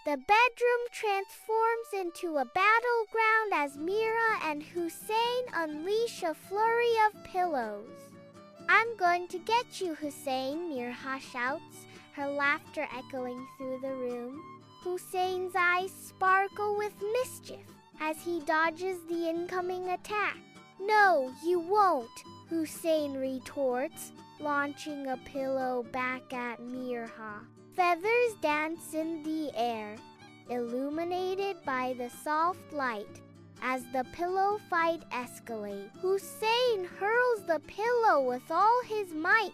The bedroom transforms into a battleground as Mira and Hussein unleash a flurry of pillows. "I'm going to get you, Hussein," Mira shouts, her laughter echoing through the room. Hussein's eyes sparkle with mischief as he dodges the incoming attack. "No, you won't," Hussein retorts, launching a pillow back at Mira. Feathers dance in the air, illuminated by the soft light. As the pillow fight escalates, Hussein hurls the pillow with all his might,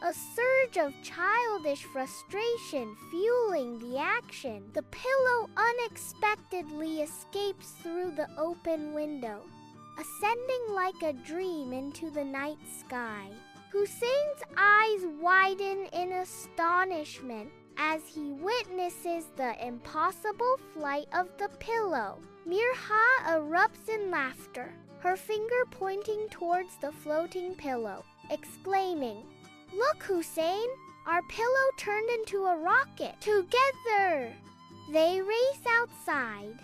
a surge of childish frustration fueling the action. The pillow unexpectedly escapes through the open window, ascending like a dream into the night sky. Hussein's eyes widen in astonishment as he witnesses the impossible flight of the pillow. Mirha erupts in laughter, her finger pointing towards the floating pillow, exclaiming, "Look, Hussein, our pillow turned into a rocket. Together!" They race outside,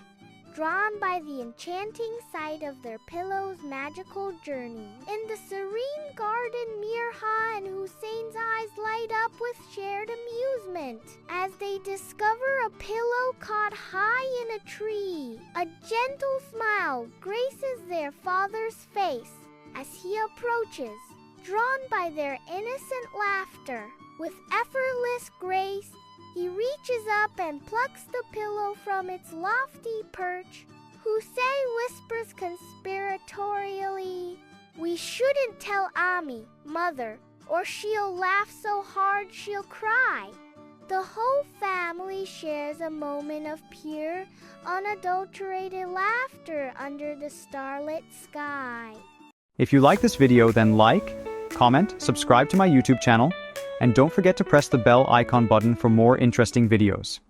drawn by the enchanting sight of their pillow's magical journey. In the serene garden, Mirha and Hussein's eyes light up with shared amusement as they discover a pillow caught high in a tree. A gentle smile graces their father's face as he approaches, drawn by their innocent laughter. With effortless grace, he reaches up and plucks the pillow from its lofty perch. Hussein whispers conspiratorially, "We shouldn't tell Ami, mother, or she'll laugh so hard she'll cry." The whole family shares a moment of pure, unadulterated laughter under the starlit sky. If you like this video, then like, comment, subscribe to my YouTube channel, and don't forget to press the bell icon button for more interesting videos.